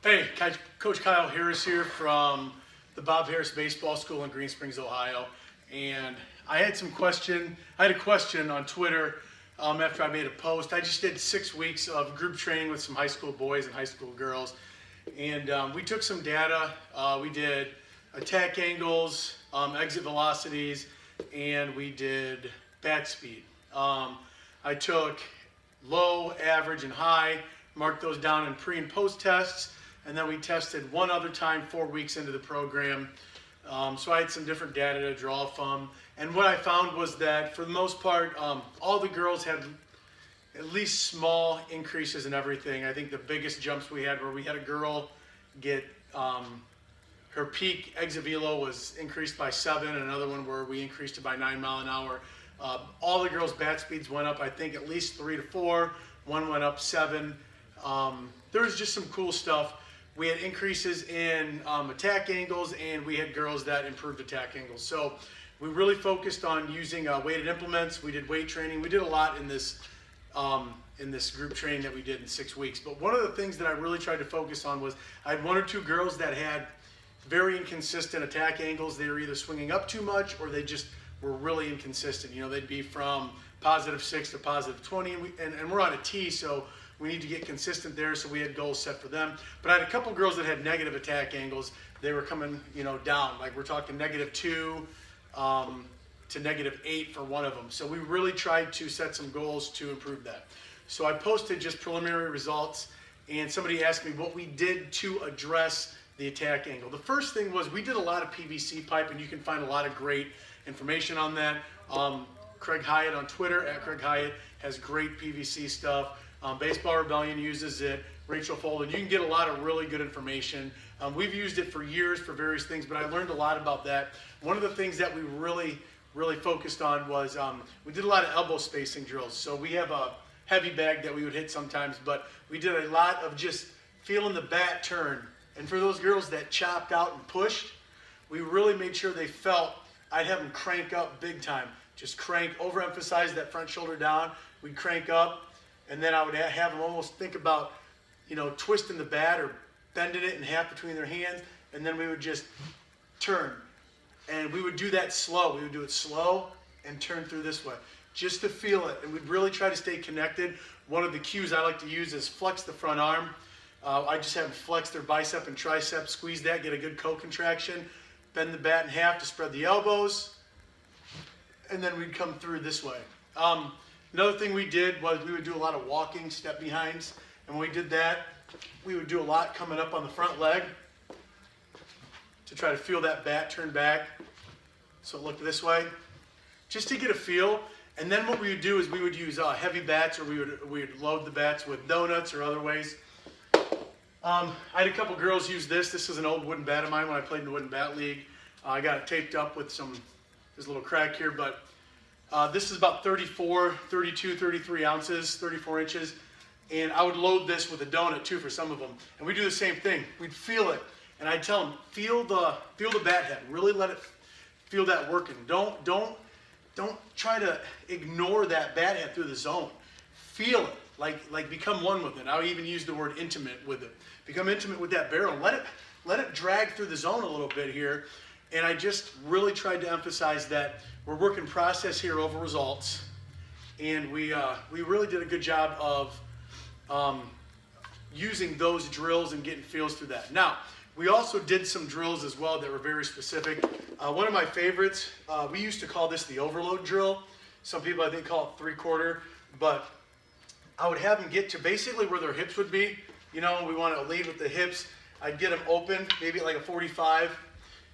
Hey, Coach Kyle Harris here from the Bob Harris Baseball School in Green Springs, Ohio. And I had a question on Twitter after I made a post. I just did 6 weeks of group training with some high school boys and high school girls. And we took some data. We did attack angles, exit velocities, and we did bat speed. I took low, average, and high, marked those down in pre and post tests, and then we tested one other time 4 weeks into the program. So I had some different data to draw from, and what I found was that for the most part, all the girls had at least small increases in everything. I think the biggest jumps we had were we had a girl get her peak exit velo was increased by 7, and another one where we increased it by 9 miles an hour. All the girls' bat speeds went up, I think, at least 3 to 4. One went up 7. There was just some cool stuff. We had increases in attack angles, and we had girls that improved attack angles. So we really focused on using weighted implements. We did weight training. We did a lot in this group training that we did in 6 weeks. But one of the things that I really tried to focus on was I had 1 or 2 girls that had very inconsistent attack angles. They were either swinging up too much or they just were really inconsistent. You know, they'd be from +6 to +20, and we're on a tee, so we need to get consistent there, so we had goals set for them. But I had a couple girls that had negative attack angles. They were coming, down. Like we're talking -2 to -8 for one of them. So we really tried to set some goals to improve that. So I posted just preliminary results, and somebody asked me what we did to address the attack angle. The first thing was we did a lot of PVC pipe, and you can find a lot of great information on that. Craig Hyatt on Twitter, @CraigHyatt, has great PVC stuff. Baseball Rebellion uses it. Rachel Folden. You can get a lot of really good information. We've used it for years for various things, but I learned a lot about that. One of the things that we really focused on was we did a lot of elbow spacing drills. So we have a heavy bag that we would hit sometimes, but we did a lot of just feeling the bat turn. And for those girls that chopped out and pushed, we really made sure they felt. I'd have them crank up big time. Just crank, overemphasize that front shoulder down. We'd crank up, and then I would have them almost think about, twisting the bat or bending it in half between their hands, and then we would just turn. And we would do that slow. We would do it slow and turn through this way, just to feel it. And we'd really try to stay connected. One of the cues I like to use is flex the front arm. I just have them flex their bicep and tricep, squeeze that, get a good co-contraction, bend the bat in half to spread the elbows, and then we'd come through this way. Another thing we did was we would do a lot of walking step behinds, and when we did that, we would do a lot coming up on the front leg to try to feel that bat turn back so it looked this way, just to get a feel. And then what we would do is we would use heavy bats, or we would load the bats with donuts or other ways. I had a couple girls use this. This is an old wooden bat of mine when I played in the Wooden Bat League. I got it taped up with there's a little crack here, but this is about 32, 33 ounces, 34 inches. And I would load this with a donut too for some of them. And we do the same thing. We'd feel it. And I'd tell them, feel the bat head. Really let it feel that working. Don't try to ignore that bat head through the zone. Feel it. Like become one with it. I would even use the word intimate with it. Become intimate with that barrel. Let it drag through the zone a little bit here. And I just really tried to emphasize that we're working process here over results. And we really did a good job of using those drills and getting feels through that. Now, we also did some drills as well that were very specific. One of my favorites, we used to call this the overload drill. Some people I think call it 3/4, but I would have them get to basically where their hips would be. We want to lead with the hips. I'd get them open, maybe like a 45,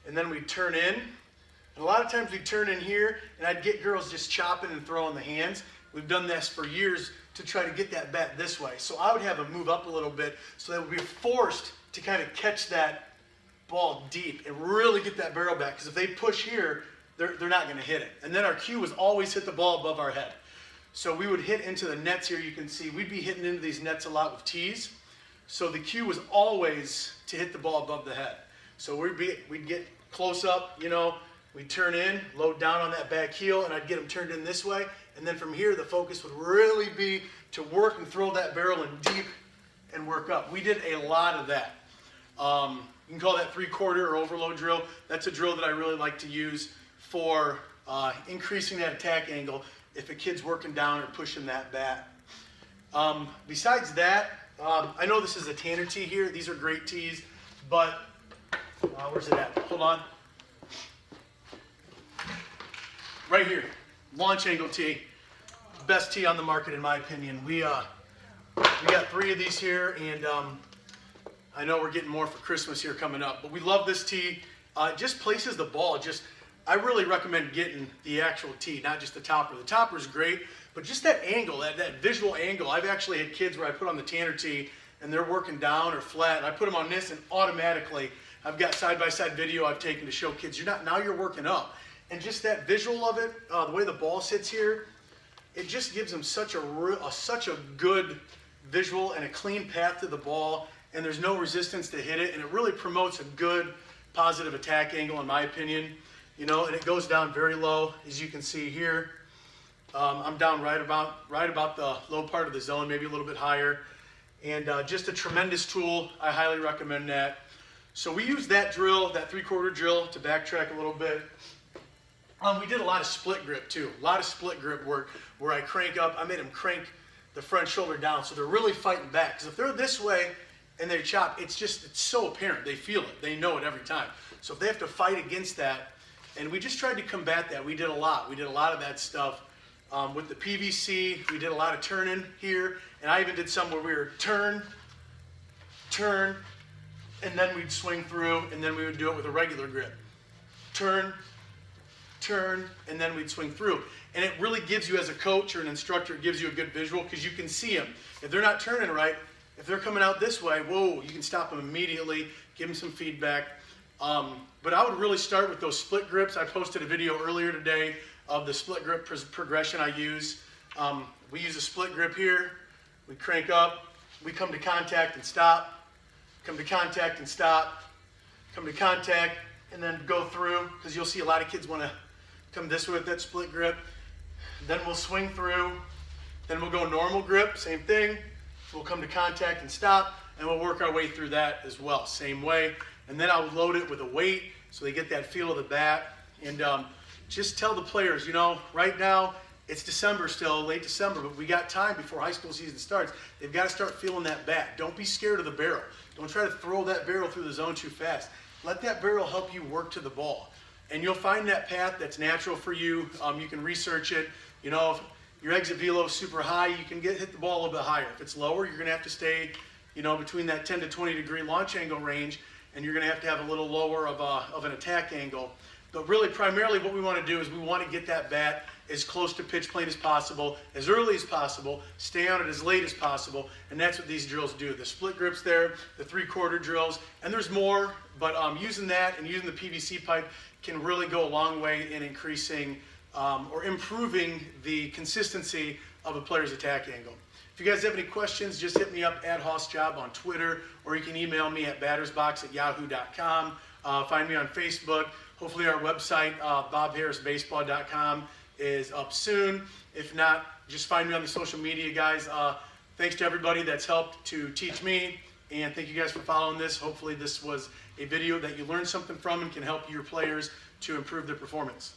and then we'd turn in. And a lot of times we'd turn in here, and I'd get girls just chopping and throwing the hands. We've done this for years to try to get that bat this way. So I would have them move up a little bit so they would be forced to kind of catch that ball deep and really get that barrel back. Because if they push here, they're not going to hit it. And then our cue was always hit the ball above our head. So we would hit into the nets here. You can see we'd be hitting into these nets a lot with tees. So the cue was always to hit the ball above the head. So we'd get close up, we'd turn in, load down on that back heel, and I'd get them turned in this way. And then from here, the focus would really be to work and throw that barrel in deep and work up. We did a lot of that. You can call that 3/4 or overload drill. That's a drill that I really like to use for increasing that attack angle if a kid's working down or pushing that bat. Besides that, I know this is a Tanner tee here. These are great tees, but where's it at? Hold on. Right here, launch angle tee. Best tee on the market in my opinion. We got 3 of these here, and I know we're getting more for Christmas here coming up, but we love this tee. It just places the ball. I really recommend getting the actual tee, not just the topper. The topper is great, but just that angle, that visual angle. I've actually had kids where I put on the Tanner tee and they're working down or flat, and I put them on this, and automatically I've got side-by-side video I've taken to show kids, now you're working up. And just that visual of it, the way the ball sits here, it just gives them such a good visual and a clean path to the ball, and there's no resistance to hit it, and it really promotes a good positive attack angle in my opinion. And it goes down very low, as you can see here. I'm down right about the low part of the zone, maybe a little bit higher, and just a tremendous tool. I highly recommend that. So we use that drill, that 3/4 drill, to backtrack a little bit. We did a lot of split grip too, a lot of split grip work where I crank up. I made them crank the front shoulder down, so they're really fighting back. Because if they're this way and they chop, it's so apparent. They feel it, they know it every time. So if they have to fight against that, and we just tried to combat that. We did a lot of that stuff. With the PVC, we did a lot of turning here, and I even did some where we were turn, and then we'd swing through, and then we would do it with a regular grip. Turn, and then we'd swing through. And it really gives you, as a coach or an instructor, it gives you a good visual because you can see them. If they're not turning right, if they're coming out this way, whoa, you can stop them immediately, give them some feedback. But I would really start with those split grips. I posted a video earlier today of the split grip progression I use. We use a split grip here. We crank up. We come to contact and stop. Come to contact and stop. Come to contact and then go through, because you'll see a lot of kids want to come this way with that split grip. Then we'll swing through. Then we'll go normal grip, same thing. We'll come to contact and stop, and we'll work our way through that as well, same way. And then I'll load it with a weight so they get that feel of the bat. And just tell the players, right now it's December still, late December, but we got time before high school season starts. They've got to start feeling that bat. Don't be scared of the barrel. Don't try to throw that barrel through the zone too fast. Let that barrel help you work to the ball. And you'll find that path that's natural for you. You can research it. If your exit velo is super high, you can hit the ball a little bit higher. If it's lower, you're going to have to stay, between that 10 to 20 degree launch angle range, and you're going to have a little lower of an attack angle. But really, primarily what we want to do is we want to get that bat as close to pitch plane as possible, as early as possible, stay on it as late as possible, and that's what these drills do. The split grips there, the 3/4 drills, and there's more, but using that and using the PVC pipe can really go a long way in increasing or improving the consistency of a player's attack angle. If you guys have any questions, just hit me up at HossJob on Twitter, or you can email me at battersbox@yahoo.com. Find me on Facebook. Hopefully our website, bobharrisbaseball.com, is up soon. If not, just find me on the social media, guys. Thanks to everybody that's helped to teach me, and thank you guys for following this. Hopefully this was a video that you learned something from and can help your players to improve their performance.